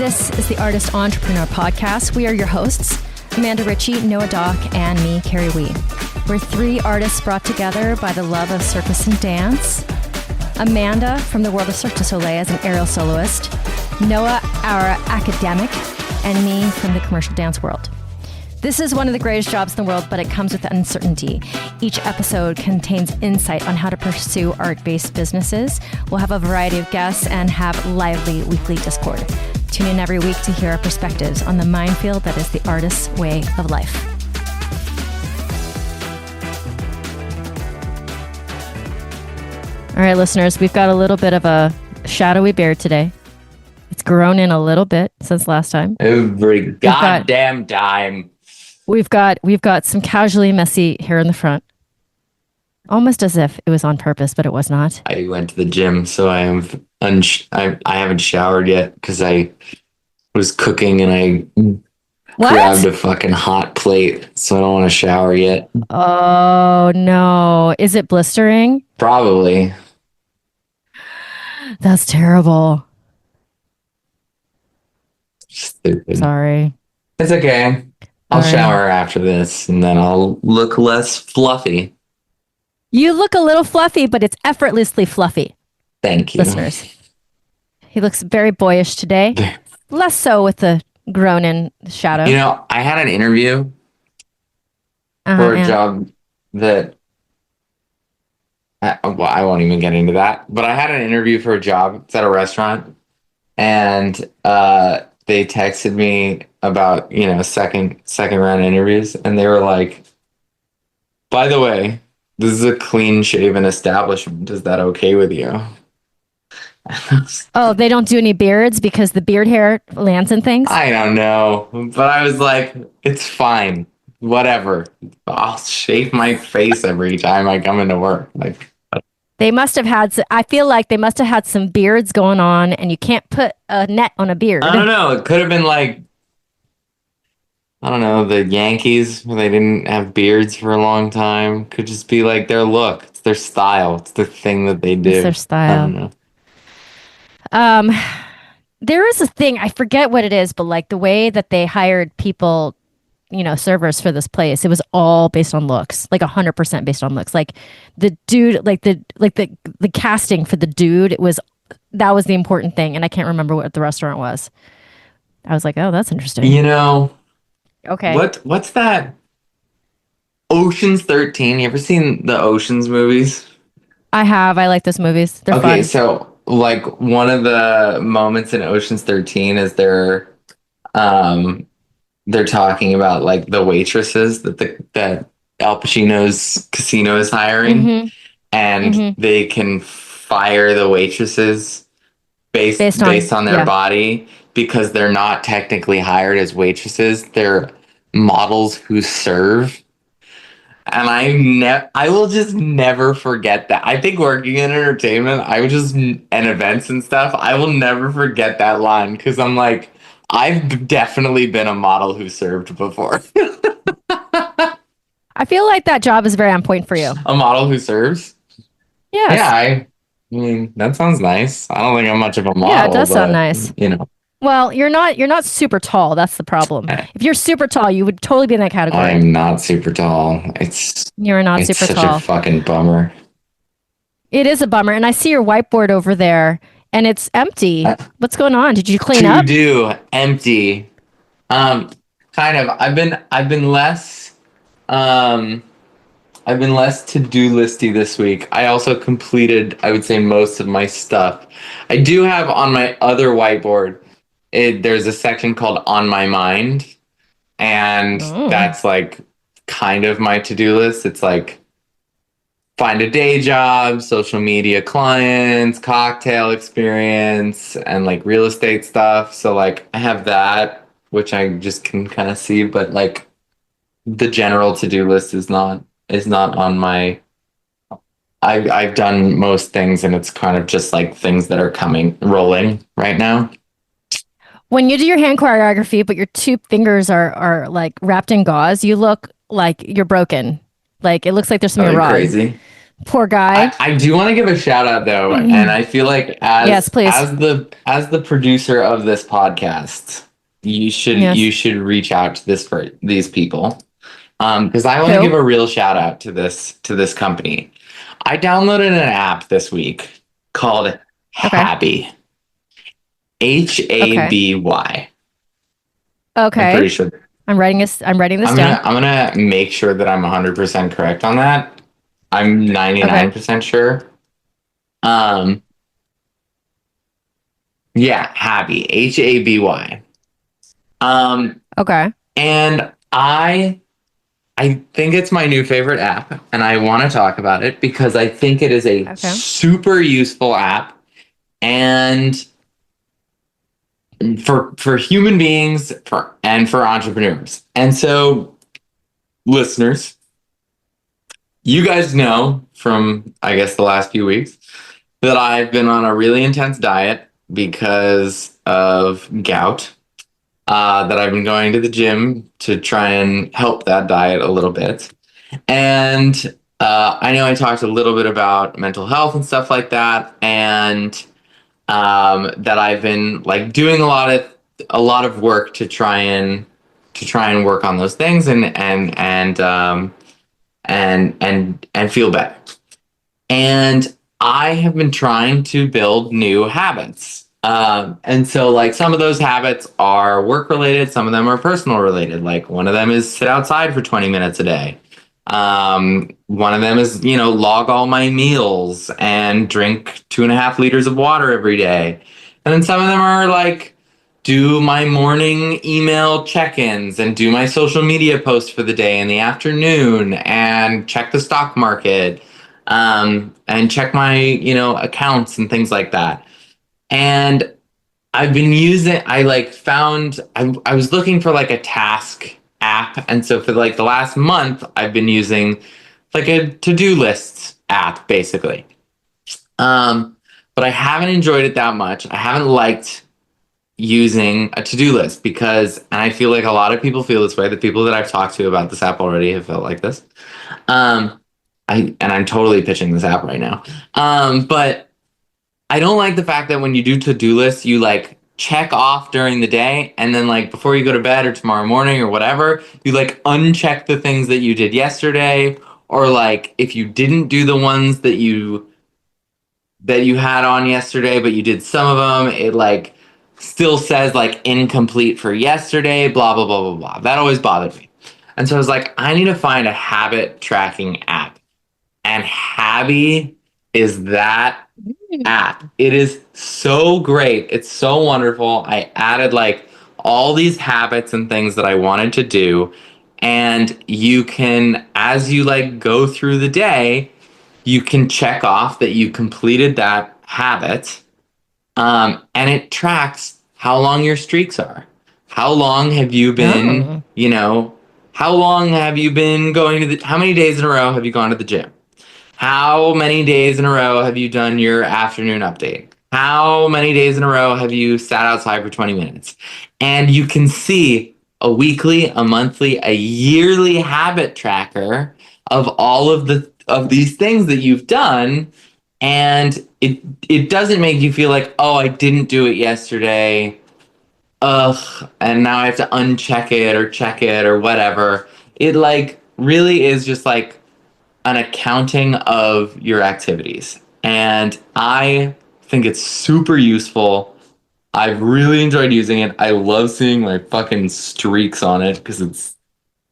This is the Artist Entrepreneur Podcast. We are your hosts, Amanda Ritchie, Noah Dock, and me, Carrie Wee. We're three artists brought together by the love of circus and dance. Amanda from the world of Cirque du Soleil as an aerial soloist, Noah, our academic, and me from the commercial dance world. This is one of the greatest jobs in the world, but it comes with uncertainty. Each episode contains insight on how to pursue art-based businesses. We'll have a variety of guests and have lively weekly Discord. Tune in every week to hear our perspectives on the minefield that is the artist's way of life. All right, listeners, we've got a little bit of a shadowy beard today. It's grown in a little bit since last time. Every goddamn time. We've got some casually messy hair in the front. Almost as if it was on purpose, but it was not. I went to the gym, so I haven't showered yet because I was cooking and I grabbed a fucking hot plate, so I don't want to shower yet. Oh, no. Is it blistering? Probably. That's terrible. Stupid. Sorry. It's okay. I'll shower after this, and then I'll look less fluffy. You look a little fluffy, but it's effortlessly fluffy. Thank you. Listeners. He looks very boyish today. Less so with the grown-in shadow. You know, I had an interview for a job that... I won't even get into that. But I had an interview for a job. It's at a restaurant. And they texted me about, second round interviews. And they were like, by the way, this is a clean-shaven establishment. Is that okay with you? Oh, they don't do any beards because the beard hair lands in things? I don't know. But I was like, it's fine. Whatever. I'll shave my face every time I come into work. They must have had, I feel like they must have had some beards going on, and you can't put a net on a beard. I don't know. It could have been like, I don't know, the Yankees, where they didn't have beards for a long time. Could just be like their look. It's their style. It's the thing that they do. It's their style. I don't know. There is a thing, I forget what it is, but like the way that they hired people, servers for this place, it was all based on looks, like 100% based on looks. Like the dude, the casting for the dude, that was the important thing. And I can't remember what the restaurant was. I was like, oh, that's interesting. Okay. What's that? Ocean's 13. You ever seen the Ocean's movies? I have. I like those movies. They're fun. Okay, so like one of the moments in Ocean's 13 is they're talking about like the waitresses that Al Pacino's casino is hiring, and they can fire the waitresses based on their body because they're not technically hired as waitresses. They're models who serve. And I will just never forget that. I think working in entertainment, and events and stuff, I will never forget that line because I'm like, I've definitely been a model who served before. I feel like that job is very on point for you. A model who serves? Yes. Yeah, I mean, that sounds nice. I don't think I'm much of a model. Yeah, it does sound nice. Well, you're not super tall. That's the problem. If you're super tall, you would totally be in that category. I'm not super tall. You're not super such tall. A fucking bummer. It is a bummer. And I see your whiteboard over there and it's empty. What's going on? Did you clean up? Empty. Kind of. I've been less to-do listy this week. I also completed, I would say, most of my stuff. I do have on my other whiteboard, there's a section called On My Mind, and that's like kind of my to-do list. It's like find a day job, social media clients, cocktail experience, and like real estate stuff. So like I have that, which I just can kind of see, but like the general to-do list is not on my... I've done most things, and it's kind of just like things that are rolling right now. When you do your hand choreography, but your two fingers are like wrapped in gauze, you look like you're broken. Like it looks like there's something wrong. Crazy. Poor guy. I do want to give a shout out though, and I feel like Yes, please. as the producer of this podcast, Yes. you should reach out to these people. Because I want to Who? give a real shout out to this company. I downloaded an app this week called Haby. Haby. Okay. I'm pretty sure. I'm writing this down. I'm gonna make sure that I'm 100% correct on that. I'm 99% sure. Yeah, Haby. Haby. Okay. And I think it's my new favorite app, and I want to talk about it because I think it is a super useful app, and for human beings and for entrepreneurs. And so, listeners, you guys know from, I guess, the last few weeks that I've been on a really intense diet because of gout. That I've been going to the gym to try and help that diet a little bit. And I know I talked a little bit about mental health and stuff like that, and that I've been like doing a lot of work to try and work on those things and feel better. And I have been trying to build new habits. And so like some of those habits are work related, some of them are personal related. Like one of them is sit outside for 20 minutes a day. One of them is, log all my meals and drink 2.5 liters of water every day. And then some of them are like do my morning email check-ins and do my social media posts for the day in the afternoon and check the stock market, and check my, accounts and things like that. And I've been using, I was looking for like a task app. And so for like the last month, I've been using like a to-do lists app, basically. But I haven't enjoyed it that much. I haven't liked using a to-do list because, and I feel like a lot of people feel this way. The people that I've talked to about this app already have felt like this. I'm totally pitching this app right now. But I don't like the fact that when you do to-do lists, you like check off during the day, and then like before you go to bed or tomorrow morning or whatever, you like uncheck the things that you did yesterday, or like if you didn't do the ones that you had on yesterday, but you did some of them, it like still says like incomplete for yesterday, blah, blah, blah, blah, blah. That always bothered me. And so I was like, I need to find a habit tracking app. And Haby is that app. It is so great. It's so wonderful. I added like all these habits and things that I wanted to do. And you can, as you like go through the day, you can check off that you completed that habit. And it tracks how long your streaks are. How long have you been, how long have you been how many days in a row have you gone to the gym? How many days in a row have you done your afternoon update? How many days in a row have you sat outside for 20 minutes? And you can see a weekly, a monthly, a yearly habit tracker of all of these things that you've done. And it doesn't make you feel like, oh, I didn't do it yesterday. Ugh, and now I have to uncheck it or check it or whatever. It like really is just like an accounting of your activities. And I think it's super useful. I've really enjoyed using it. I love seeing my fucking streaks on it because it's,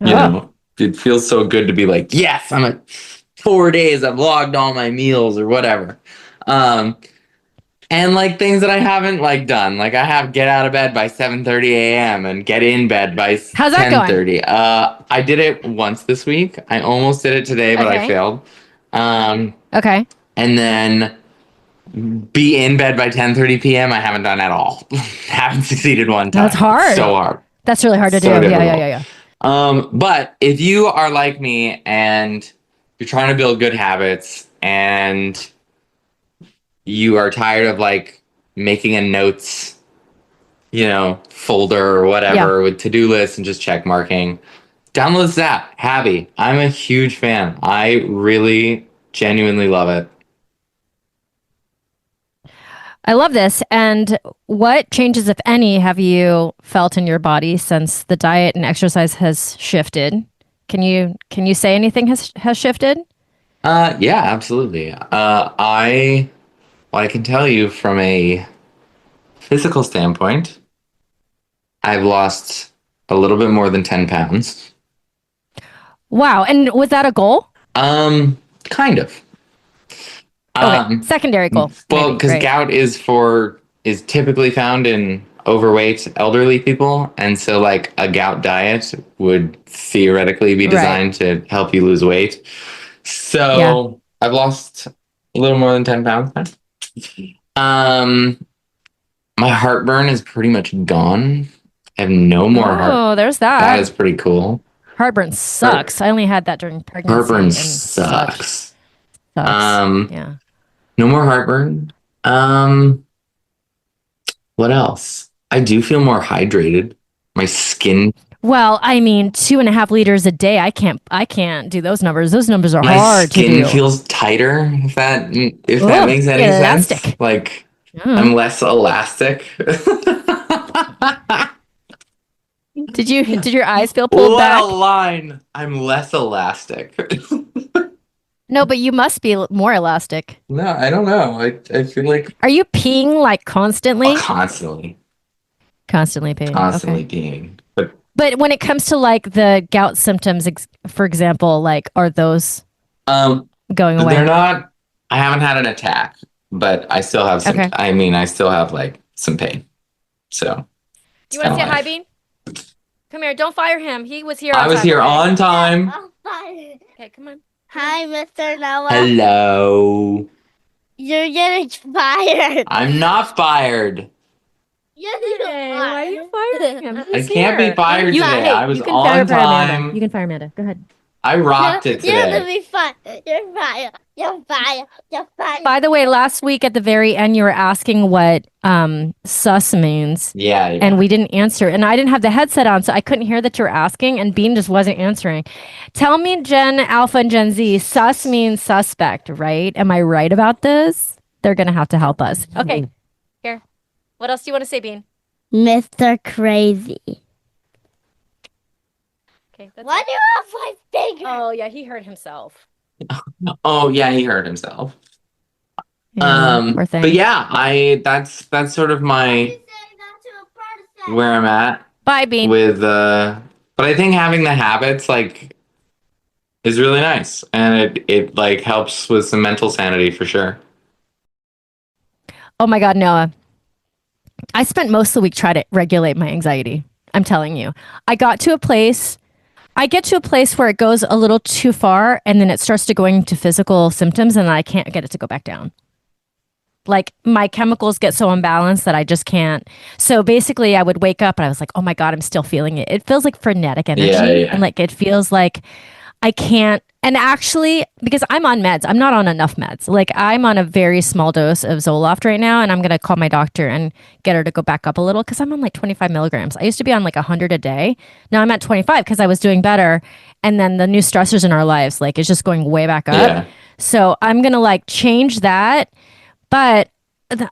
it feels so good to be like, yes, I'm at 4 days. I've logged all my meals or whatever. And like things that I haven't like done, like I have get out of bed by 7:30 a.m. and get in bed by 10:30. I did it once this week. I almost did it today, but I failed. Okay. And then be in bed by 10:30 p.m. I haven't done at all. Haven't succeeded one time. That's hard. It's so hard. That's really hard to do. Yeah. But if you are like me and you're trying to build good habits and you are tired of like making a notes, folder or whatever with to-do lists and just check marking, download this app, Haby. I'm a huge fan. I really Genuinely love it. I love this. And what changes, if any, have you felt in your body since the diet and exercise has shifted? Can you say anything has shifted? Yeah, absolutely. I can tell you from a physical standpoint, I've lost a little bit more than 10 pounds. Wow. And was that a goal? Kind of. Okay. Secondary goal. Well, because right? gout is typically found in overweight elderly people, and so like a gout diet would theoretically be designed to help you lose weight. So I've lost a little more than 10 pounds now. My heartburn is pretty much gone. I have no more heart. Oh, there's that. That is pretty cool. Heartburn sucks. I only had that during pregnancy. Heartburn and sucks. Yeah. No more heartburn. What else? I do feel more hydrated. My skin. Well, I mean, 2.5 liters a day. I can't do those numbers. Those numbers are hard to do. My skin feels tighter. If that makes any sense. Elastic. Like I'm less elastic. Did your eyes feel pulled back? What a line! I'm less elastic. No, but you must be more elastic. No, I don't know. I feel like. Are you peeing like constantly? Oh, constantly. Constantly peeing. Constantly peeing. But when it comes to like the gout symptoms, for example, like are those going away? They're not. I haven't had an attack, but I still have some. Okay. I mean, I still have like some pain. So. Do you want to say hi, Bean? Come here. Don't fire him. He was here. I was here on time. Okay, come on. Hi, Mr. Noah. Hello. You're getting fired. I'm not fired. Why are you firing him? I can't be fired today. I was you can on fire Amanda. time. You can fire Amanda. Go ahead. I rocked it You're gonna today. be fired. You're fired. You're fired. You're fired. By the way, last week at the very end, you were asking what sus means. Yeah. And we didn't answer. And I didn't have the headset on, so I couldn't hear that you were asking, and Bean just wasn't answering. Tell me, Gen Alpha and Gen Z, sus means suspect, right? Am I right about this? They're going to have to help us. Okay. Here. What else do you want to say, Bean? Mr. Crazy. Okay. That's Why it. do you have my finger? Oh, yeah, he hurt himself. Oh yeah, he hurt himself. Yeah, poor thing. But yeah, that's sort of my where I'm at Bye, Bean. with but I think having the habits like is really nice, and it like helps with some mental sanity for sure. Oh my God, Noah. I spent most of the week trying to regulate my anxiety. I'm telling you. I get to a place where it goes a little too far, and then it starts to going to physical symptoms, and I can't get it to go back down. Like my chemicals get so imbalanced that I just can't. So basically I would wake up and I was like, oh my God, I'm still feeling it. It feels like frenetic energy. Yeah. And like, it feels like I can't. And actually, because I'm on meds, I'm not on enough meds. Like I'm on a very small dose of Zoloft right now, and I'm going to call my doctor and get her to go back up a little because I'm on like 25 milligrams. I used to be on like 100 a day. Now I'm at 25 because I was doing better. And then the new stressors in our lives, like it's just going way back up. Yeah. So I'm going to like change that. But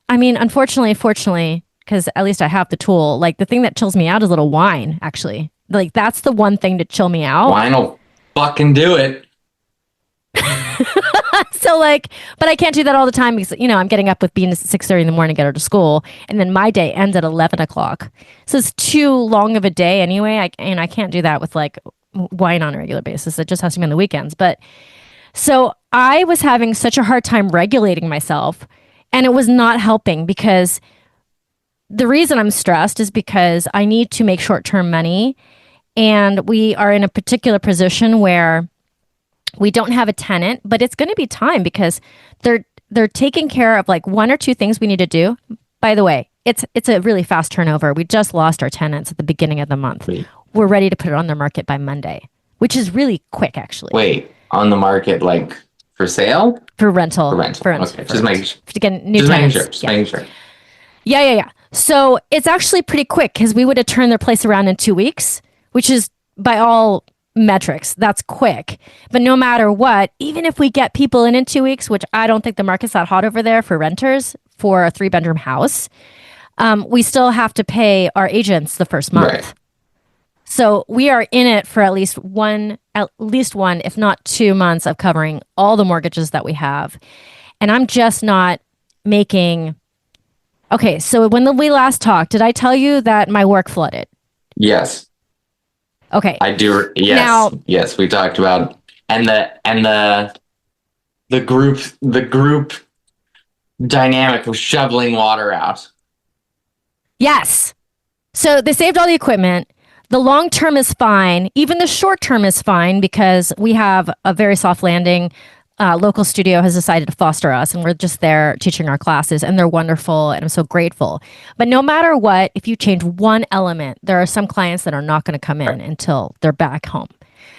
I mean, fortunately, because at least I have the tool, like the thing that chills me out is a little wine, actually. Like that's the one thing to chill me out. Wine will fucking do it. So like, but I can't do that all the time because, I'm getting up with Bean at 6:30 in the morning to get her to school. And then my day ends at 11 o'clock. So it's too long of a day anyway. I can't do that with like wine on a regular basis. It just has to be on the weekends. But so I was having such a hard time regulating myself. And it was not helping because the reason I'm stressed is because I need to make short-term money. And we are in a particular position where we don't have a tenant, but it's going to be time because they're taking care of like one or two things we need to do. By the way, it's a really fast turnover. We just lost our tenants at the beginning of the month. Wait. We're ready to put it on the market by Monday, which is really quick actually. Wait, on the market like for sale? For rental. Okay, just making sure. To get new Just making tenants. sure. Making sure. Yeah. So it's actually pretty quick because we would have turned their place around in 2 weeks, which is by all metrics. That's quick. But no matter what, even if we get people in 2 weeks, which I don't think the market's that hot over there for renters for a 3-bedroom house, we still have to pay our agents the first month. Right. So we are in it for at least one, if not 2 months of covering all the mortgages that we have. And I'm just not making. Okay, so when we last talked, did I tell you that my work flooded? Yes. Okay. I do. Yes. Now, yes, we talked about the group dynamic of shoveling water out. yes. So they saved all the equipment. The long term is fine. Even the short term is fine because we have a very soft landing. Local studio has decided to foster us, and we're just there teaching our classes, and they're wonderful, and I'm so grateful. But no matter what, if you change one element, there are some clients that are not going to come in until they're back home.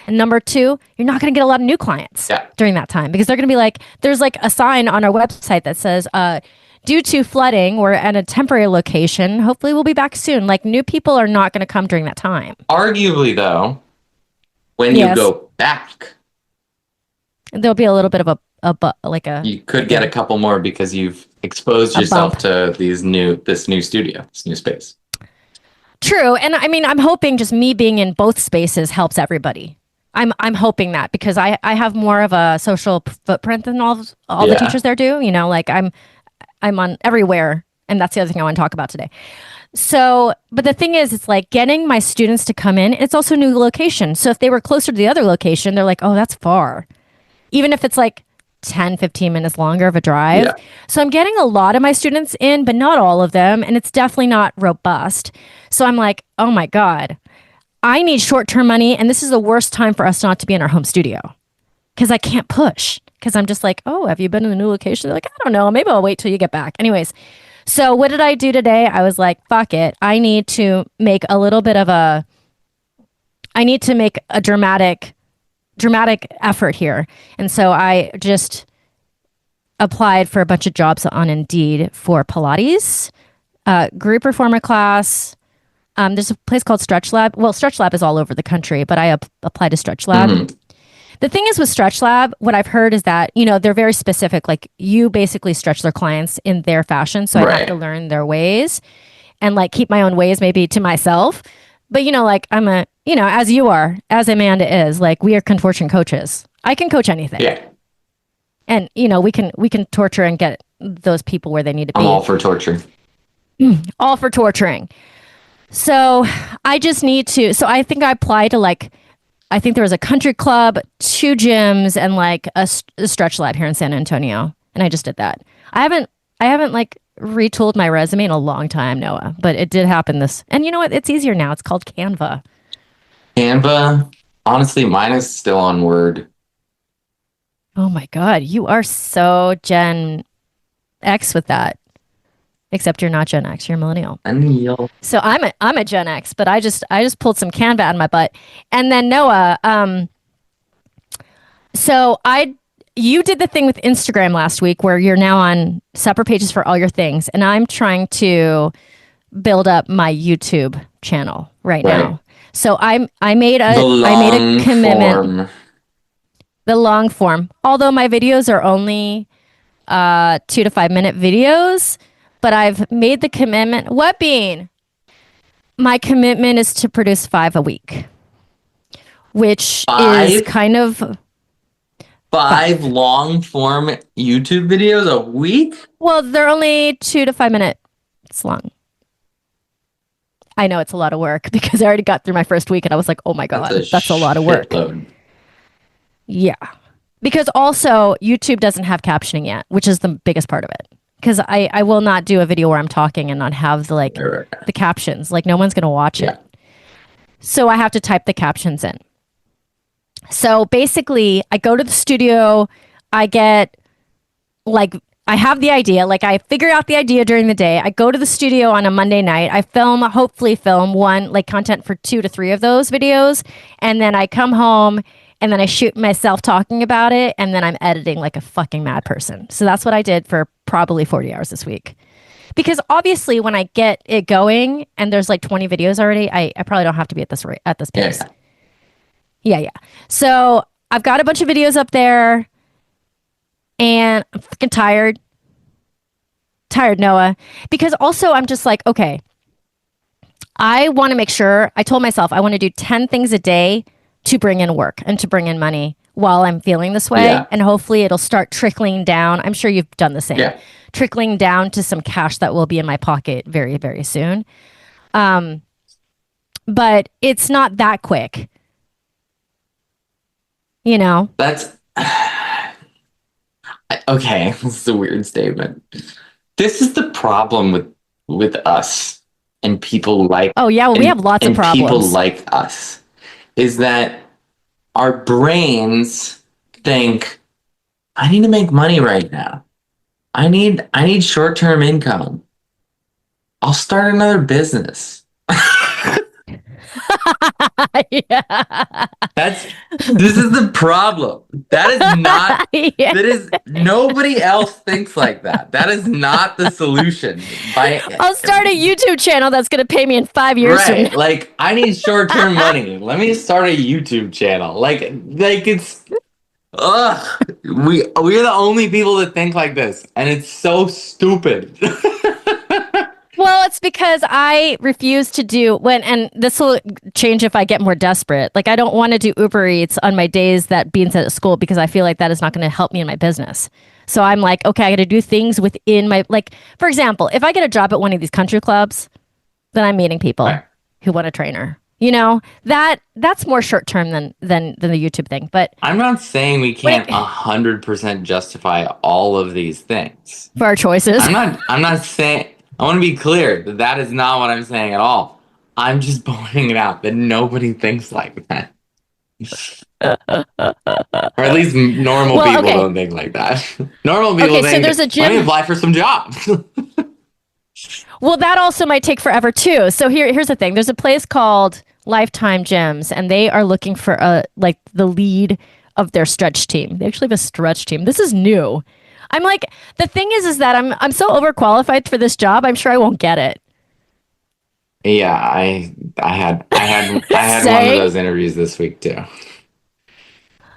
And number two, you're not going to get a lot of new clients during that time because they're going to be like, there's like a sign on our website that says, due to flooding, we're at a temporary location. Hopefully we'll be back soon. Like new people are not going to come during that time. Arguably, though, when you go back, there'll be a little bit of you could get a couple more because you've exposed yourself to this new studio, this new space. True. And I mean, I'm hoping just me being in both spaces helps everybody. I'm hoping that because I have more of a social footprint than all the teachers there do. You know, like I'm on everywhere. And that's the other thing I want to talk about today. So, but the thing is, it's like getting my students to come in. It's also a new location. So if they were closer to the other location, they're like, oh, that's far. Even if it's like 10, 15 minutes longer of a drive. Yeah. So I'm getting a lot of my students in, but not all of them. And it's definitely not robust. So I'm like, oh my God, I need short-term money. And this is the worst time for us not to be in our home studio because I can't push because I'm just like, oh, have you been in the new location? They're like, I don't know. Maybe I'll wait till you get back. Anyways, so what did I do today? I was like, fuck it. I need to make a dramatic effort here. And so I just applied for a bunch of jobs on Indeed for Pilates, group reformer class. There's a place called Stretch Lab. Well, Stretch Lab is all over the country, but I applied to Stretch Lab. Mm-hmm. The thing is with Stretch Lab, what I've heard is that, you know, they're very specific. Like you basically stretch their clients in their fashion. So I have to learn their ways and like keep my own ways maybe to myself. But, you know, like as you are, as Amanda is, like we are contortion coaches. I can coach anything. Yeah. And, you know, we can torture and get those people where they need to be. I'm all for torture. All for torturing. So I just need to, so I think I applied to I think there was a country club, 2 gyms, and like a Stretch Lab here in San Antonio. And I just did that. I haven't like retooled my resume in a long time, Noah, but it did happen and you know what? It's easier now. It's called Canva. Canva? Honestly, mine is still on Word. Oh my God. You are so Gen X with that. Except you're not Gen X, you're millennial. So I'm a Gen X, but I just pulled some Canva out of my butt. And then Noah, you did the thing with Instagram last week where you're now on separate pages for all your things, and I'm trying to build up my YouTube channel right now. So I made a commitment. Form. The long form. Although my videos are only 2 to 5 minute videos, but I've made the commitment. What Bean? My commitment is to produce 5 a week, which is kind of 5 long form YouTube videos a week. Well, they're only 2 to 5 minutes long. I know it's a lot of work because I already got through my first week and I was like, oh my God, that's a lot of work. Yeah. Because also YouTube doesn't have captioning yet, which is the biggest part of it. Because I will not do a video where I'm talking and not have the captions. Like no one's going to watch it. So I have to type the captions in. So basically I go to the studio, I have the idea, I figure out the idea during the day. I go to the studio on a Monday night. I hopefully film one, content for 2 to 3 of those videos. And then I come home and then I shoot myself talking about it. And then I'm editing like a fucking mad person. So that's what I did for probably 40 hours this week. Because obviously when I get it going and there's 20 videos already, I probably don't have to be at this pace. Yeah. So I've got a bunch of videos up there, and I'm freaking tired. Tired, Noah. Because also I'm just like, okay, I want to make sure, I told myself I want to do 10 things a day to bring in work and to bring in money while I'm feeling this way. Yeah. And hopefully it'll start trickling down. I'm sure you've done the same. Yeah. Trickling down to some cash that will be in my pocket very, very soon. But it's not that quick. You know? That's okay. This is a weird statement. This is the problem with us and people like. Oh yeah, well, we and- have lots of and problems. people like us is that our brains think, I need to make money right now. I need short-term income. I'll start another business. Yeah. This is the problem. That is not Yeah. that is nobody else thinks like that. That is not the solution. I'll start a YouTube channel that's going to pay me in 5 years from Right. now. Like I need short-term money. Let me start a YouTube channel. Like it's we're the only people that think like this, and it's so stupid. Well, it's because I refuse to do and this will change if I get more desperate. Like I don't want to do Uber Eats on my days that Bean's at school because I feel like that is not going to help me in my business. So I'm like, okay, I got to do things within my, like, for example, if I get a job at one of these country clubs, then I'm meeting people Right. who want a trainer. You know, that's more short term than the YouTube thing. But I'm not saying we can't 100% justify all of these things. for our choices, I'm not saying, I want to be clear that that is not what I'm saying at all. I'm just pointing it out that nobody thinks like that. Or at least normal Well, people okay. don't think like that. Normal people Okay, so think, there's a let me gym- apply for some jobs. well, that also might take forever too. So here's the thing. There's a place called Lifetime Gyms, and they are looking for the lead of their stretch team. They actually have a stretch team. This is new. I'm like, the thing is that I'm so overqualified for this job. I'm sure I won't get it. Yeah, I had one Say? of those interviews this week too.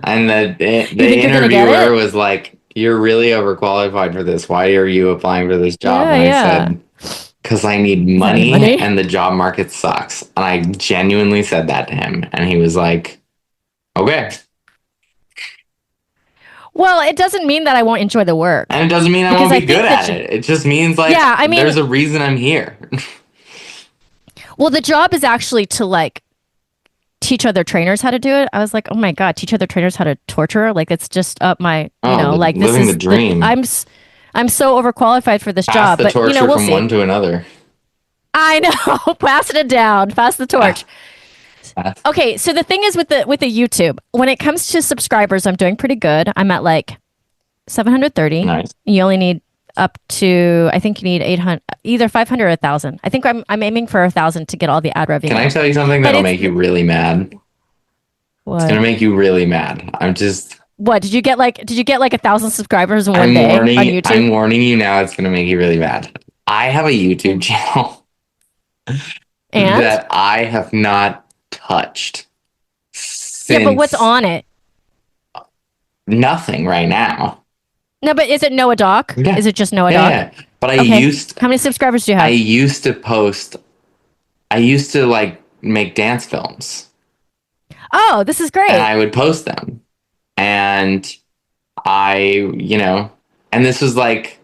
And the think you're gonna get interviewer it? was like, "You're really overqualified for this. Why are you applying for this job?" Yeah, and I yeah. said, "Because I need money, money? and the job market sucks." And I genuinely said that to him, and he was like, "Okay." Well, it doesn't mean that I won't enjoy the work. And it doesn't mean I Because won't I be think good that at it. It just means like, Yeah, I mean- there's a reason I'm here. Well, the job is actually to like teach other trainers how to do it. I was like, oh my god, teach other trainers how to torture. Like it's just up my, like this living is the dream. I'm so overqualified for this Pass job, the but torture we'll from see. one to another. I know, passing it down, pass the torch. Pass. Okay, so the thing is with the YouTube, when it comes to subscribers, I'm doing pretty good. I'm at like 730. Nice. You only need up to, I think you need 800, either 500 or 1,000. I think I'm aiming for 1,000 to get all the ad revenue. Can I tell you something But that'll it's- make you really mad? It's gonna What? make you really mad. What did you get like 1,000 subscribers in one I'm day warning on you. YouTube? I'm warning you now. It's gonna make you really mad. I have a YouTube channel And that I have not touched. yeah, but what's since on it? Nothing right now. No, but is it Noah Doc? Yeah. Is it just Noah Yeah, Doc? yeah. But Okay. How many subscribers do you have? I used to post. I used to like make dance films. Oh, this is great. And I would post them. And and this was like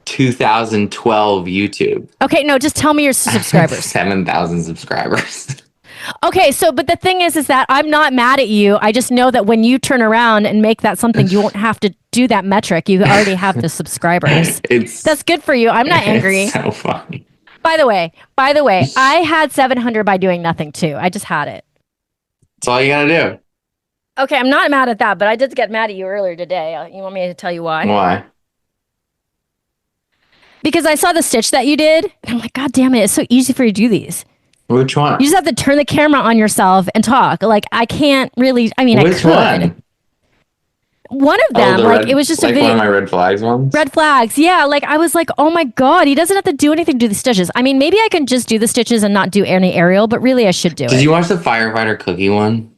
2012 YouTube. Okay, no, just tell me your subscribers. 7,000 subscribers. Okay, so but the thing is that I'm not mad at you. I just know that when you turn around and make that something, you won't have to do that metric. You already have the subscribers. That's good for you. I'm not angry. It's so funny. By the way, I had 700 by doing nothing too. I just had it. That's all you gotta do. Okay, I'm not mad at that, but I did get mad at you earlier today. You want me to tell you why? Why? Because I saw the stitch that you did, and I'm like, God damn it, it's so easy for you to do these. Which one? You just have to turn the camera on yourself and talk. Like, I can't really, I Which could. one? one of them, it was just a video. One of my red flags ones. Red flags. Yeah. Like I was like, oh my God, he doesn't have to do anything to do the stitches. I mean, maybe I can just do the stitches and not do any aerial, but really I should do it. Did you watch the firefighter cookie one?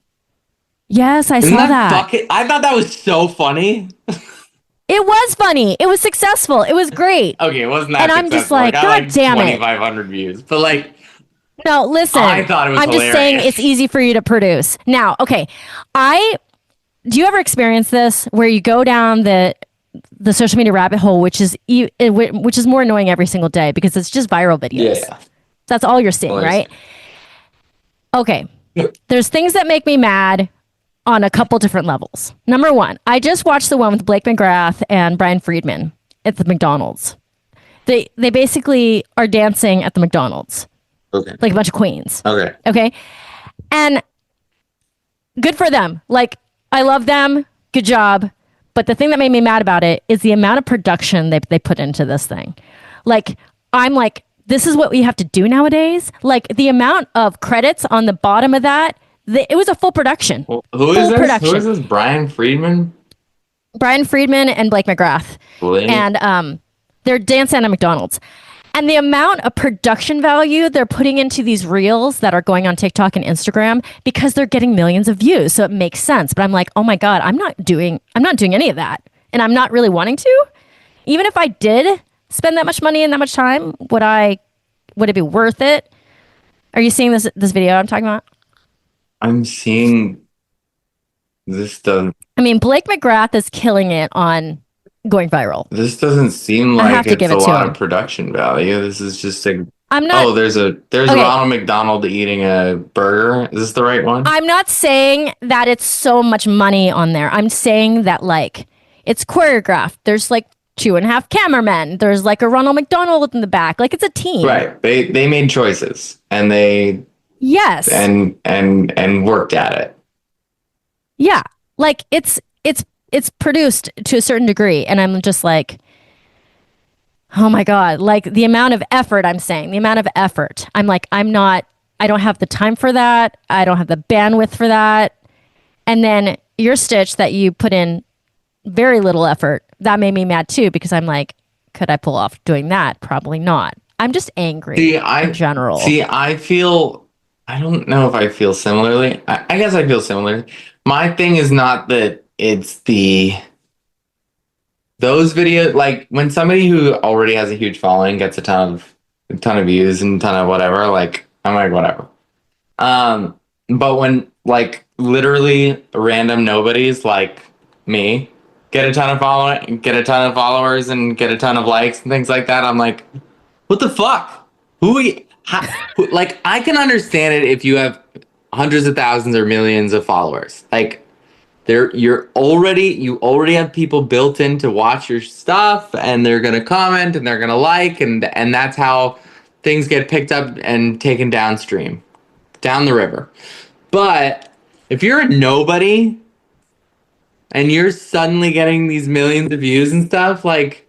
Yes, I saw that. I thought that was so funny. It was funny. It was successful. It was great. Okay, it wasn't that and successful. I'm just like, God damn it. 2,500 views. But like, no, listen. I thought it was I'm just saying it's easy for you to produce. Now, okay. Do you ever experience this where you go down the social media rabbit hole, which is more annoying every single day because it's just viral videos. Yeah. That's all you're seeing, right? Okay. There's things that make me mad on a couple different levels. Number one, I just watched the one with Blake McGrath and Brian Friedman at the McDonald's. They basically are dancing at the McDonald's. Okay. Like a bunch of queens. Okay. Okay. And good for them. Like, I love them. Good job. But the thing that made me mad about it is the amount of production they put into this thing. Like, I'm like, this is what we have to do nowadays. Like, the amount of credits on the bottom of that, it was a full production. Well, who is this? Who is this? Brian Friedman? Brian Friedman and Blake McGrath. Blake? And they're dancing at McDonald's. And the amount of production value they're putting into these reels that are going on TikTok and Instagram because they're getting millions of views. So it makes sense. But I'm like, oh my God, I'm not doing any of that. And I'm not really wanting to. Even if I did spend that much money and that much time, would it be worth it? Are you seeing this video I'm talking about? I'm seeing this stuff. I mean, Blake McGrath is killing it on going viral. This doesn't seem like it's a lot of production value. This is just I'm not. Oh, there's Ronald McDonald eating a burger. Is this the right one? I'm not saying that it's so much money on there. I'm saying that like it's choreographed. There's like 2.5 cameramen. There's like a Ronald McDonald in the back. Like it's a team. Right. They made choices and they and worked at it. Yeah. Like it's produced to a certain degree. And I'm just like, oh my God, like the amount of effort I'm like, I don't have the time for that. I don't have the bandwidth for that. And then your stitch that you put in very little effort, that made me mad too, because I'm like, could I pull off doing that? Probably not. I'm just angry in general. I don't know if I feel similarly. I guess I feel similar. My thing is not that it's those videos, like when somebody who already has a huge following gets a ton of views and a ton of whatever, like I'm like whatever. But when like literally random nobodies like me get a ton of followers and get a ton of likes and things like that, I'm like, what the fuck? Like I can understand it if you have hundreds of thousands or millions of followers. Like you already have people built in to watch your stuff and they're gonna comment and they're gonna like and that's how things get picked up and taken down the river. But if you're a nobody and you're suddenly getting these millions of views and stuff, like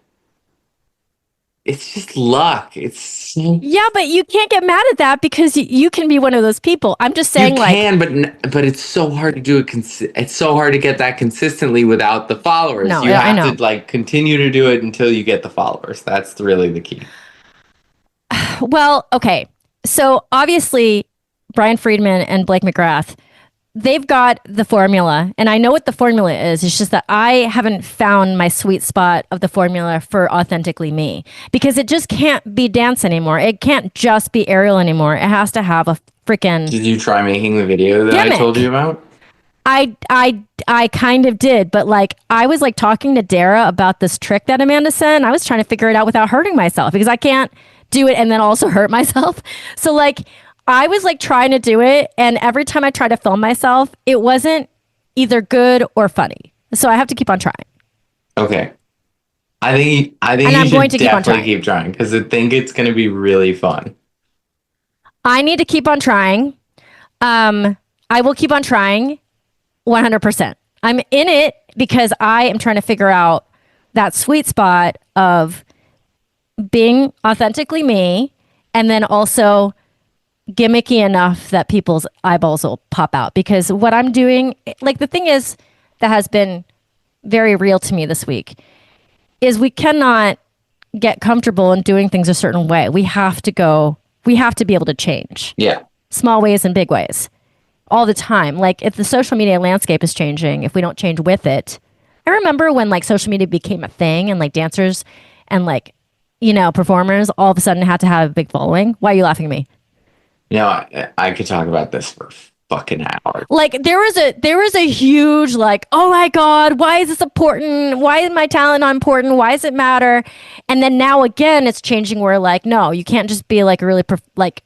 it's just luck. Yeah, but you can't get mad at that because you can be one of those people. I'm just saying, you can, but it's so hard to do it. It's so hard to get that consistently without the followers. No, you have to like continue to do it until you get the followers. That's really the key. Well, okay. So obviously, Brian Friedman and Blake McGrath, they've got the formula, and I know what the formula is. It's just that I haven't found my sweet spot of the formula for authentically me, because it just can't be dance anymore. It can't just be aerial anymore. It has to have a freaking. Did you try making the video that I told you about? I kind of did, but like I was like talking to Dara about this trick that Amanda sent. I was trying to figure it out without hurting myself because I can't do it and then also hurt myself. So like I was like trying to do it, and every time I tried to film myself, it wasn't either good or funny. So I have to keep on trying. Okay. I think and you I'm should going to keep trying because I think it's going to be really fun. I need to keep on trying. I will keep on trying 100%. I'm in it because I am trying to figure out that sweet spot of being authentically me and then also gimmicky enough that people's eyeballs will pop out. Because what I'm doing, like the thing is that has been very real to me this week is we cannot get comfortable in doing things a certain way. We have to be able to change. Yeah. Small ways and big ways all the time. Like if the social media landscape is changing, if we don't change with it. I remember when like social media became a thing and like dancers and like, performers all of a sudden had to have a big following. Why are you laughing at me? I could talk about this for fucking hours. Like there was a huge like, oh my God, why is this important? Why is my talent not important? Why does it matter? And then now again, it's changing where like, no, you can't just be like a really like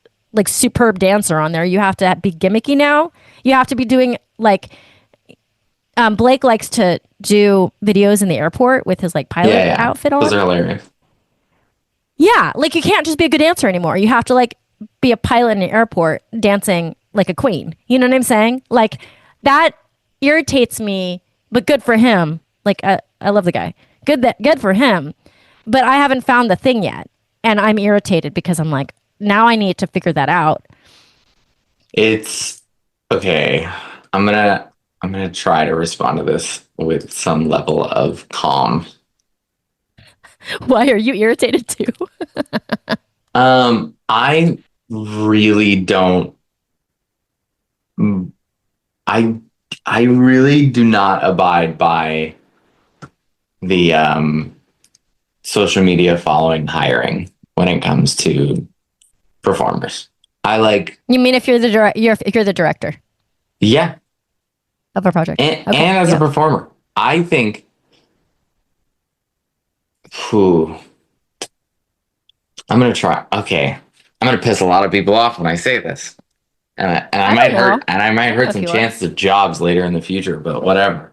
superb dancer on there. You have to be gimmicky now. You have to be doing like, Blake likes to do videos in the airport with his like pilot outfit on. Those are hilarious. Yeah, like you can't just be a good dancer anymore. You have to like be a pilot in an airport dancing like a queen. You know what I'm saying? Like that irritates me, but good for him. Like I love the guy. Good for him. But I haven't found the thing yet, and I'm irritated because I'm like, now I need to figure that out. It's okay. I'm gonna try to respond to this with some level of calm. Why are you irritated too? I really don't. I really do not abide by the social media following hiring when it comes to performers. You mean if you're the director? Yeah. Of a project. And as a performer, I think I'm gonna try. Okay, I'm gonna piss a lot of people off when I say this, and I might hurt some chances of jobs later in the future. But whatever.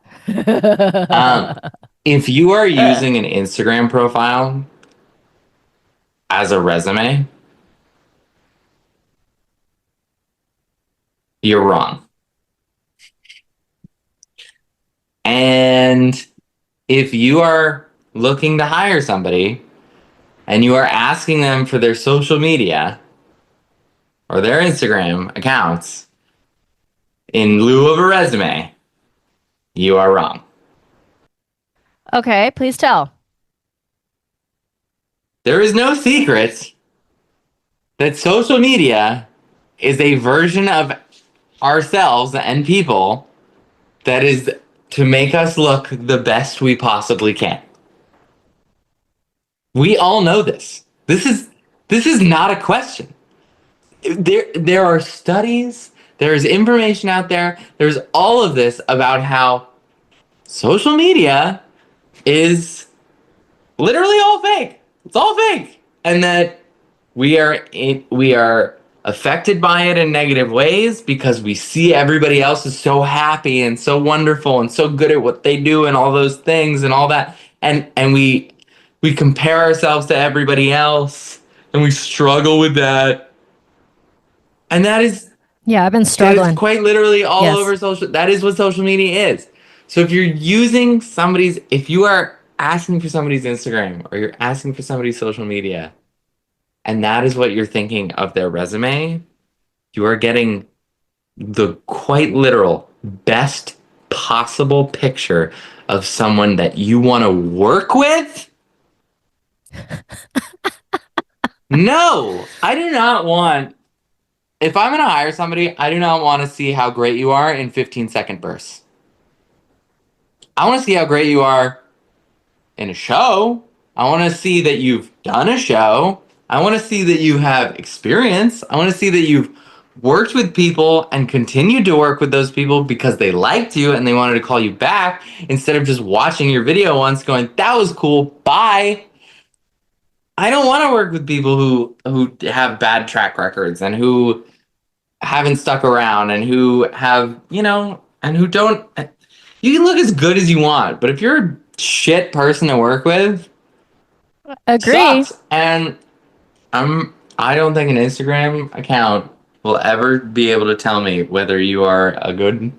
If you are using an Instagram profile as a resume, you're wrong. And if you are looking to hire somebody and you are asking them for their social media or their Instagram accounts in lieu of a resume, you are wrong. Okay, please tell. There is no secret that social media is a version of ourselves and people that is to make us look the best we possibly can. We all know this. This is not a question. There are studies, there's information out there, there's all of this about how social media is literally all fake. It's all fake. And that we are affected by it in negative ways because we see everybody else is so happy and so wonderful and so good at what they do and all those things and all that. And we compare ourselves to everybody else and we struggle with that. And that is I've been struggling. That is quite literally all over social. That is what social media is. So if you're if you are asking for somebody's Instagram or you're asking for somebody's social media, and that is what you're thinking of their resume, you are getting the quite literal best possible picture of someone that you want to work with. No, I do not want. If I'm going to hire somebody, I do not want to see how great you are in 15-second bursts. I want to see how great you are in a show. I want to see that you've done a show. I want to see that you have experience. I want to see that you've worked with people and continued to work with those people because they liked you and they wanted to call you back instead of just watching your video once going, that was cool, bye. I don't want to work with people who have bad track records and who haven't stuck around and who have, and who don't. You can look as good as you want, but if you're a shit person to work with, agree. Sucks. And I don't think an Instagram account will ever be able to tell me whether you are a good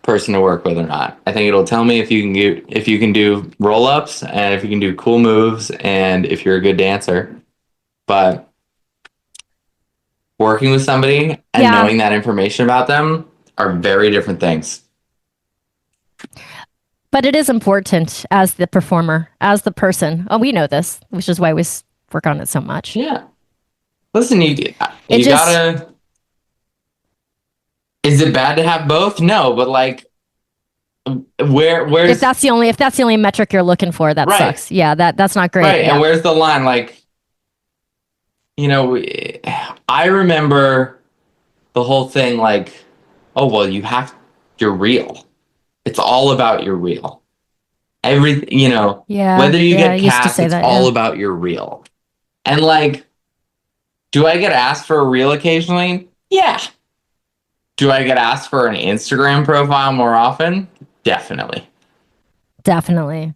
person to work with or not. I think it'll tell me if you can do roll-ups and if you can do cool moves and if you're a good dancer. But working with somebody and knowing that information about them are very different things. But it is important as the performer, as the person. Oh, we know this, which is why we work on it so much. Yeah. Listen, you just- gotta. Is it bad to have both? No, but like, where's if that's the only metric you're looking for, that Right. sucks. Yeah, that's not great. right? Yeah. And where's the line? Like, I remember the whole thing. Like, oh well, you're real. It's all about your real. Yeah, whether you I get used to cast, say it's that, all yeah. about your real. And like, do I get asked for a reel occasionally? Yeah. Do I get asked for an Instagram profile more often? Definitely. Definitely.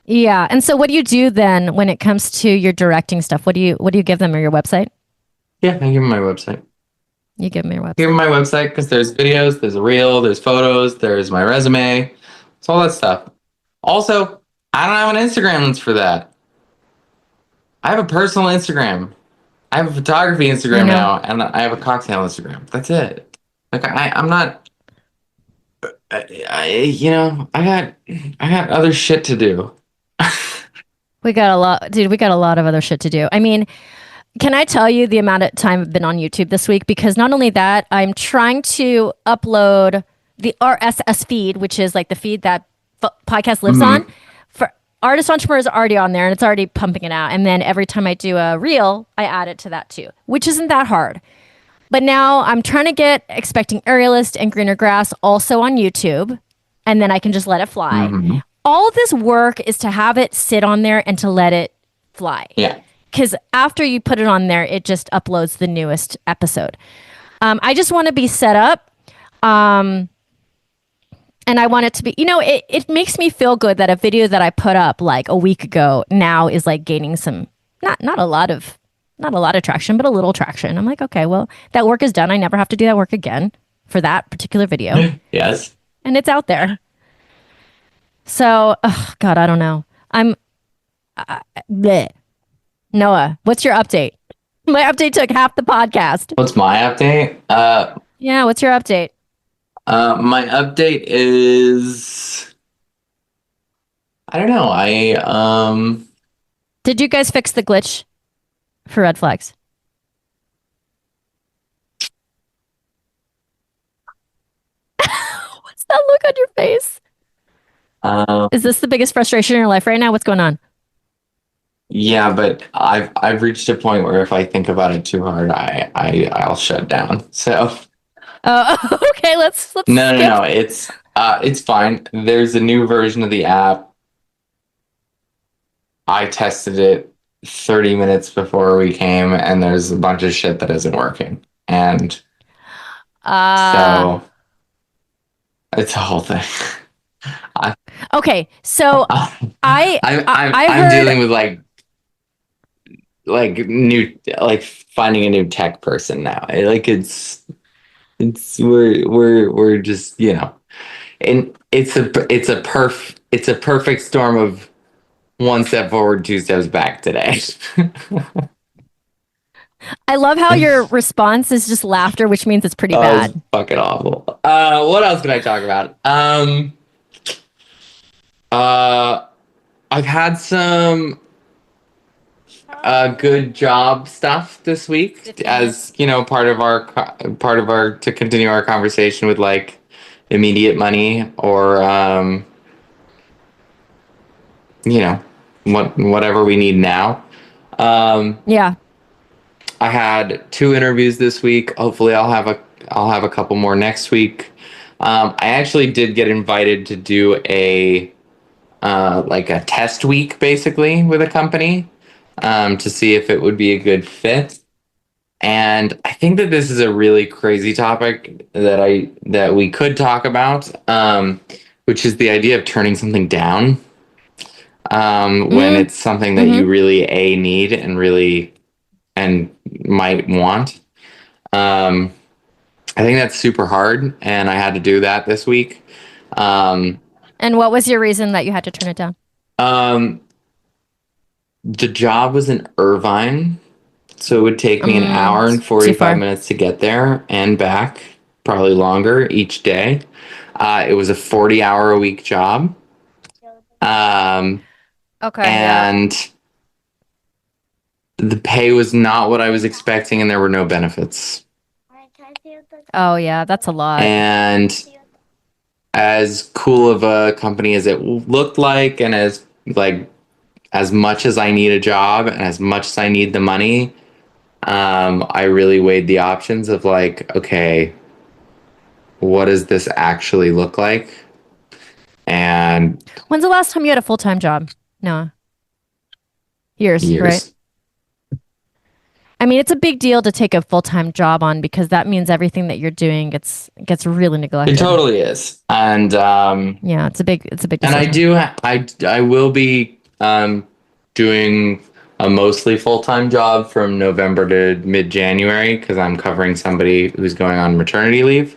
Yeah. And so what do you do then when it comes to your directing stuff? What do you give them, or your website? Yeah, I give them my website. You give them your website. Give them my website because there's videos, there's a reel, there's photos, there's my resume. It's all that stuff. Also, I don't have an Instagram link for that. I have a personal Instagram. I have a photography Instagram now, and I have a cocktail Instagram. That's it. Like I'm not. I got other shit to do. We got a lot, dude. We got a lot of other shit to do. I mean, can I tell you the amount of time I've been on YouTube this week? Because not only that, I'm trying to upload the RSS feed, which is like the feed that podcast lives on. For Artist Entrepreneurs already on there, and it's already pumping it out. And then every time I do a reel, I add it to that too, which isn't that hard. But now I'm trying to get Expecting Aerialist and Greener Grass also on YouTube, and then I can just let it fly. All of this work is to have it sit on there and to let it fly. Yeah. Because after you put it on there, it just uploads the newest episode. I just want to be set up. And I want it to be, it makes me feel good that a video that I put up like a week ago now is like gaining some, not a lot of traction, but a little traction. I'm like, okay, well, that work is done. I never have to do that work again for that particular video. Yes. And it's out there. So, oh God, I don't know. Bleh. Noah, what's your update? My update took half the podcast. What's my update? Yeah, what's your update? My update is, I don't know. Did you guys fix the glitch for red flags? What's that look on your face? Is this the biggest frustration in your life right now? What's going on? Yeah, but I've reached a point where if I think about it too hard, I'll shut down. So. Okay, let's No. It's fine. There's a new version of the app. I tested it 30 minutes before we came, and there's a bunch of shit that isn't working. And so it's a whole thing. Okay, so I'm dealing with finding a new tech person now. We're just, and it's a perfect storm of one step forward, two steps back today. I love how your response is just laughter, which means it's pretty bad. It's fucking awful. What else can I talk about? I've had some good job stuff this week, as part of our to continue our conversation with like immediate money or whatever we need now. Yeah. I had 2 interviews this week. Hopefully I'll have a couple more next week. I actually did get invited to do a test week basically with a company to see if it would be a good fit. And I think that this is a really crazy topic that we could talk about, which is the idea of turning something down when it's something that you really need and might want. I think that's super hard, and I had to do that this week. And what was your reason that you had to turn it down? The job was in Irvine, so it would take me an hour and 45 minutes to get there and back, probably longer each day. It was a 40-hour-a-week job. Okay. And the pay was not what I was expecting, and there were no benefits. Oh yeah, that's a lot. And as cool of a company as it looked like, and as much as I need a job and as much as I need the money, I really weighed the options of like, okay, what does this actually look like? And When's the last time you had a full-time job? No. Years, right? I mean, it's a big deal to take a full-time job on because that means everything that you're doing gets really neglected. It totally is. And yeah, it's a big decision. And I will be doing a mostly full-time job from November to mid-January because I'm covering somebody who's going on maternity leave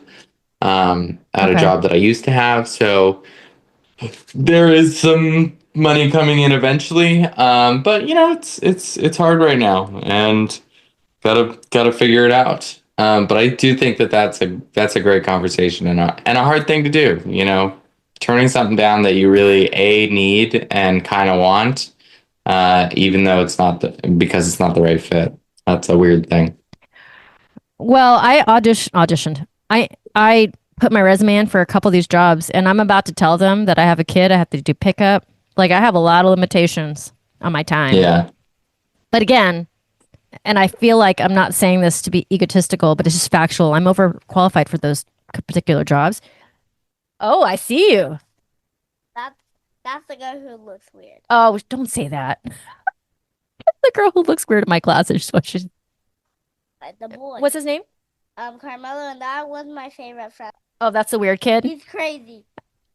at a job that I used to have. So there is some money coming in eventually, but you know, it's hard right now, and gotta figure it out. But I do think that that's a great conversation and a hard thing to do. You know, turning something down that you really need and kind of want, even though because it's not the right fit. That's a weird thing. Well, I auditioned. I put my resume in for a couple of these jobs, and I'm about to tell them that I have a kid. I have to do pickup. Like, I have a lot of limitations on my time. Yeah. But again, and I feel like I'm not saying this to be egotistical, but it's just factual. I'm overqualified for those particular jobs. Oh, I see you. That's the girl who looks weird. Oh, don't say that. The girl who looks weird in my class is what she's. The boy. What's his name? Carmelo, and that was my favorite friend. Oh, that's the weird kid? He's crazy,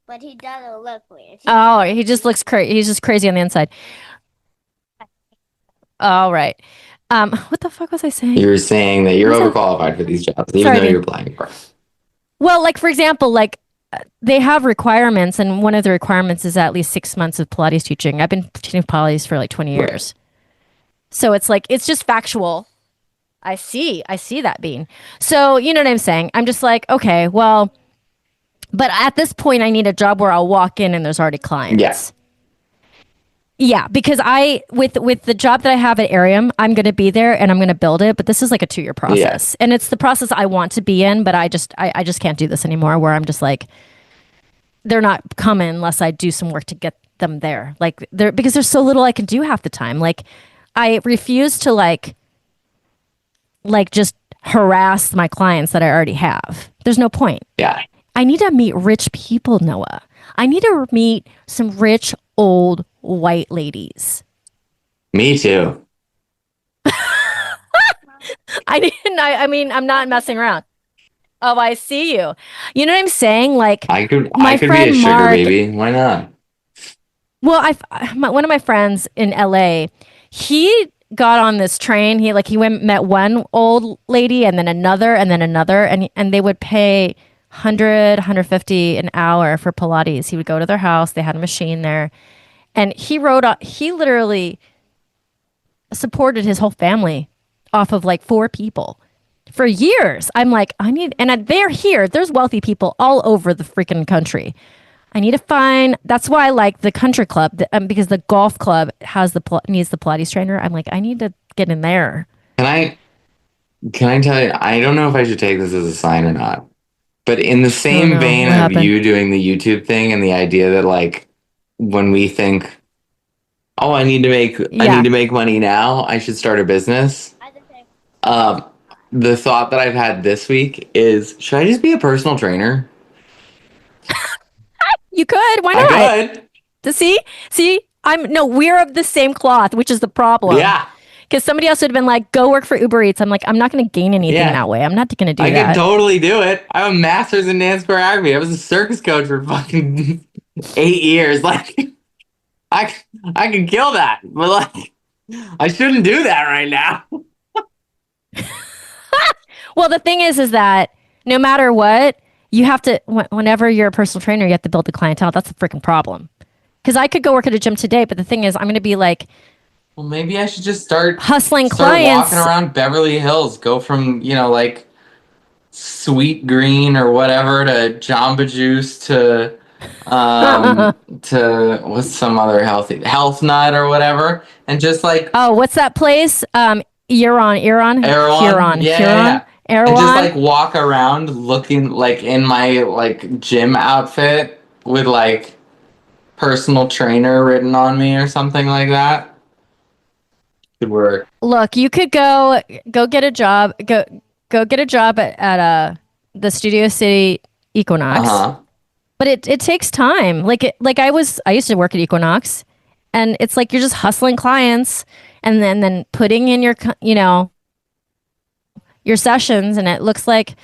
but he doesn't look weird. Oh, he just looks crazy. He's just crazy on the inside. All right. What the fuck was I saying? You were saying that you're overqualified for these jobs, even though you're applying for it. Well, like, for example, like, they have requirements, and one of the requirements is at least 6 months of Pilates teaching. I've been teaching Pilates for like 20 years. So it's like, it's just factual. I see that being. So, you know what I'm saying? I'm just like, okay, well, but at this point, I need a job where I'll walk in and there's already clients. Yes. Yeah, because with the job that I have at Arium, I'm going to be there and I'm going to build it. But this is like a 2-year process, and it's the process I want to be in. But I just can't do this anymore. Where I'm just like, they're not coming unless I do some work to get them there. Like, because there's so little I can do half the time. Like, I refuse to like just harass my clients that I already have. There's no point. Yeah. I need to meet rich people, Noah. I need to meet some rich old white ladies. Me too. I mean, I'm not messing around. Oh, I see you. You know what I'm saying? Like, I could be a sugar baby. Why not? Well, one of my friends in LA, he got on this train. He met one old lady and then another, and they would pay 150 an hour for Pilates. He would go to their house. They had a machine there. And he literally supported his whole family off of like 4 people for years. I'm like, they're here. There's wealthy people all over the freaking country. I need to find, that's why I like the country club, because the golf club needs the Pilates trainer. I'm like, I need to get in there. Can I tell you, I don't know if I should take this as a sign or not, but in the same vein of you doing the YouTube thing and the idea that like, when we think, oh, I need to make money now, I should start a business. The thought that I've had this week is, should I just be a personal trainer? You could. Why not? I could. To see, we're of the same cloth, which is the problem. Yeah. Because somebody else would have been like, go work for Uber Eats. I'm like, I'm not going to gain anything that way. I'm not going to do that. I could totally do it. I have a master's in dance choreography. I was a circus coach for fucking 8 years. Like, I can kill that. But like, I shouldn't do that right now. Well, the thing is that no matter what, you have to, whenever you're a personal trainer, you have to build the clientele. That's the freaking problem. Because I could go work at a gym today, but the thing is, I'm going to be like, well, maybe I should just start hustling clients, walking around Beverly Hills. Go from, like Sweet Green or whatever to Jamba Juice to what's some other Health Nut or whatever, and just like Oh, what's that place? Huron. Erewhon, yeah. And just Erewhon. like walk around looking like in my like gym outfit with like personal trainer written on me or something like that. Could work. Look, you could go get a job. Go get a job at the Studio City Equinox. But it takes time. I used to work at Equinox, and it's like you're just hustling clients and then putting in your your sessions, and it looks like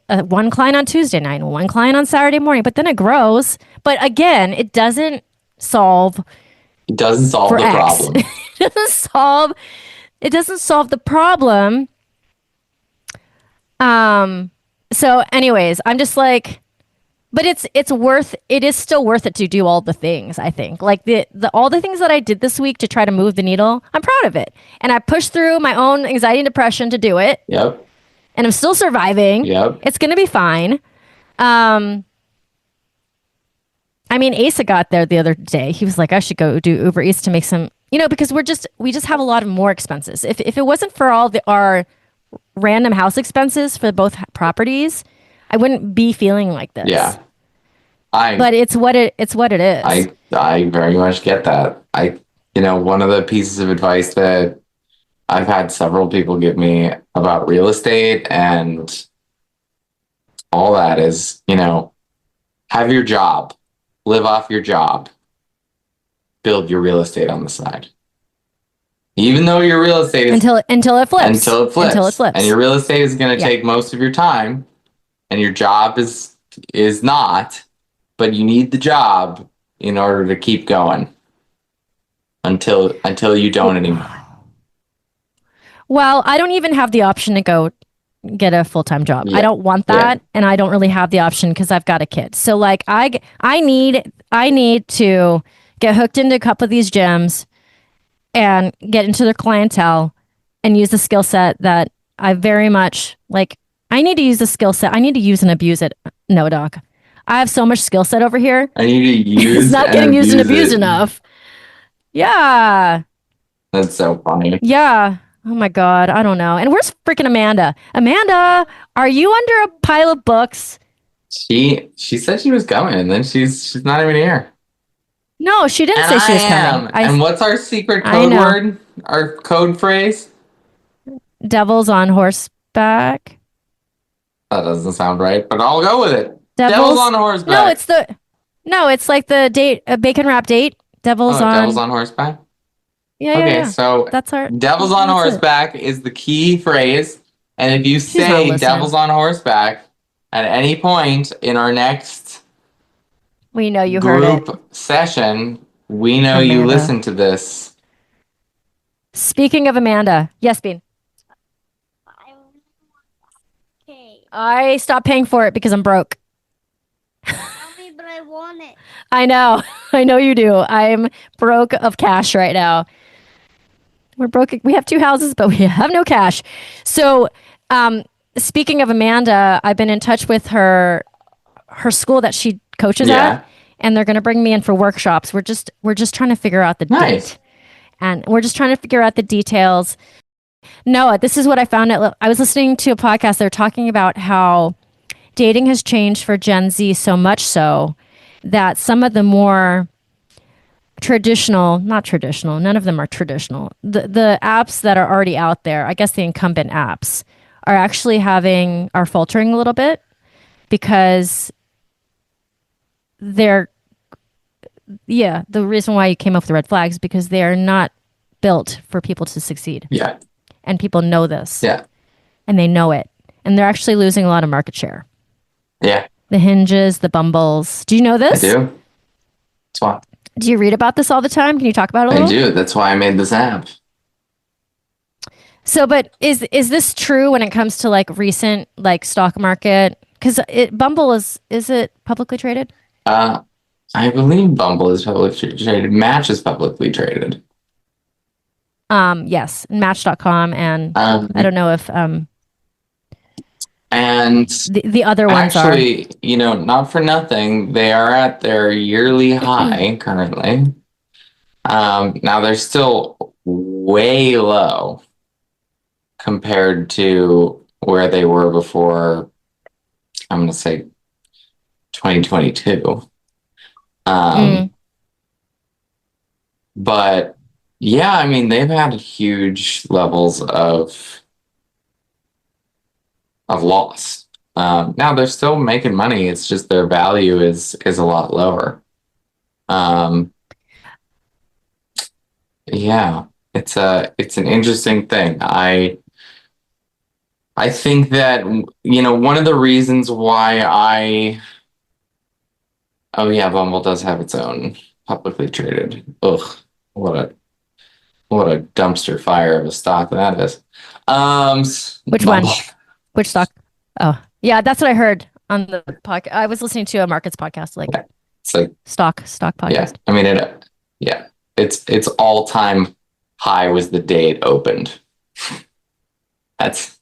one client on Tuesday night and one client on Saturday morning, but then it grows. But again, it doesn't solve It doesn't solve for the X. problem. It doesn't solve the problem. So anyways, I'm just like, but it is still worth it to do all the things, I think. Like all the things that I did this week to try to move the needle, I'm proud of it. And I pushed through my own anxiety and depression to do it. Yep. And I'm still surviving. Yep. It's going to be fine. I mean, Asa got there the other day. He was like, I should go do Uber Eats to make some, because we just have a lot of more expenses. If it wasn't for all our random house expenses for both properties, I wouldn't be feeling like this. Yeah. But it's what it is. I very much get that. One of the pieces of advice that I've had several people give me about real estate and all that is, have your job, live off your job, build your real estate on the side. Even though your real estate is until it flips. Until it flips. And your real estate is going to take most of your time, and your job is not, but you need the job in order to keep going until you don't anymore. Well, I don't even have the option to go get a full-time job. Yeah. I don't want that, and I don't really have the option because I've got a kid. So like I need to get hooked into a couple of these gyms and get into their clientele and use the skill set that I very much like. I need to use the skill set. I need to use and abuse it. No, Doc. I have so much skill set over here. I need to use it's not getting used and abused enough. Yeah. That's so funny. Yeah. Oh my God. I don't know. And where's freaking Amanda? Amanda, are you under a pile of books? She said she was coming, and then she's not even here. No, she didn't say she was coming. And what's our secret code word? Our code phrase? Devils on horseback. That doesn't sound right, but I'll go with it. Devils on horseback. No, it's like the bacon wrap date. Devils on horseback. Yeah. Okay, yeah. so that's our devils on horseback is the key phrase, and if you say devils on horseback at any point in our next we know you heard it. Group session, we know Amanda. You listen to this. Speaking of Amanda, yes, Bean. I stopped paying for it because I'm broke. Tell me, but I want it. I know you do. I'm broke of cash right now. We're broke. We have 2 houses, but we have no cash. So, speaking of Amanda, I've been in touch with her school that she coaches at, and they're going to bring me in for workshops. We're just trying to figure out the date, and we're just trying to figure out the details. Noah, this is what I found out. I was listening to a podcast. They're talking about how dating has changed for Gen Z so much so that some of the more not traditional, none of them are traditional. The apps that are already out there, I guess the incumbent apps, are faltering a little bit because the reason why you came up with the red flags because they are not built for people to succeed. Yeah. And people know this. Yeah. And they know it. And they're actually losing a lot of market share. Yeah. The Hinges, the Bumbles. Do you know this? I do. That's why. Do you read about this all the time? Can you talk about it a little? I do. That's why I made this app. So, but is this true when it comes to like recent like stock market? Because Bumble is it publicly traded? I believe Bumble is publicly traded. Match is publicly traded. Yes, Match.com, and I don't know if and And The other ones are. actually, not for nothing, they are at their yearly high currently. Now they're still way low compared to where they were before, I'm going to say 2022. But yeah, I mean, they've had huge levels of loss. Now they're still making money. It's just their value is a lot lower. Yeah, it's an interesting thing. I think that one of the reasons why oh yeah, Bumble does have its own publicly traded. Ugh, what a dumpster fire of a stock that is. Which Bumble. one? Which stock? Oh, yeah, that's what I heard on the podcast. I was listening to a markets podcast, like It's like stock podcast. Yeah, I mean its all-time high was the day it opened. That's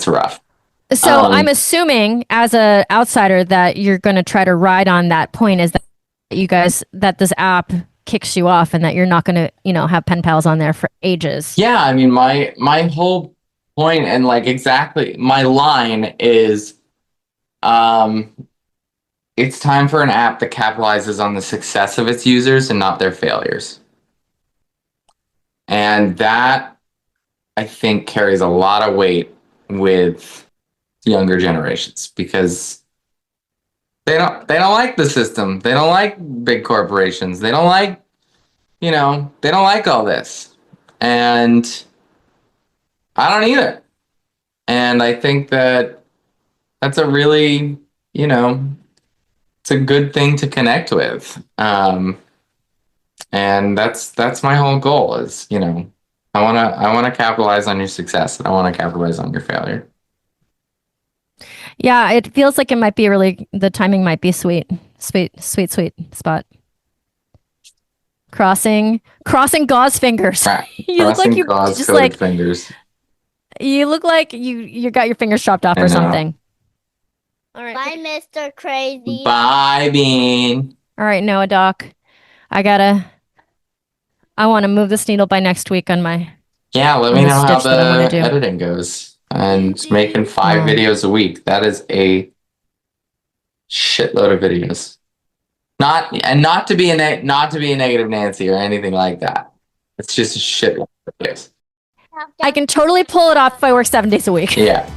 rough. So I'm assuming, as an outsider, that you're going to try to ride on that point. Is that that this app kicks you off, and that you're not going to, have pen pals on there for ages? Yeah, I mean, my whole point and like exactly my line is, it's time for an app that capitalizes on the success of its users and not their failures. And that, I think, carries a lot of weight with younger generations because they don't like the system. They don't like big corporations. They don't like, they don't like all this. And I don't either. And I think that that's a really, it's a good thing to connect with. And that's my whole goal is, I want to capitalize on your success and I want to capitalize on your failure. Yeah, it feels like it might be the timing might be sweet spot. Crossing God's fingers. You look like you just like fingers. You look like you got your fingers chopped off or something. All right. Bye, Mr. Crazy. Bye, Bean. All right, Noah Doc. I want to move this needle by next week on my. Yeah, let me know how the do. editing goes. And making 5 videos a week. That is a shitload of videos. Not to be a negative Nancy or anything like that. It's just a shitload of videos. I can totally pull it off if I work 7 days a week. Yeah.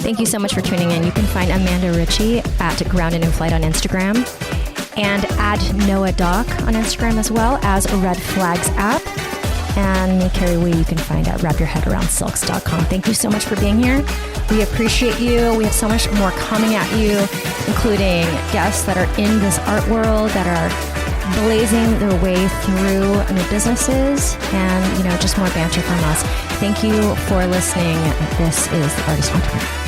Thank you so much for tuning in. You can find Amanda Ritchie at Grounded in Flight on Instagram and at Noah Doc on Instagram, as well as Red Flags app. And me, Carrie Wee, you can find at wrapyourheadaroundsilks.com. Thank you so much for being here. We appreciate you. We have so much more coming at you, including guests that are in this art world, that are blazing their way through new businesses, and just more banter from us. Thank you for listening. This is The Artist Entrepreneur.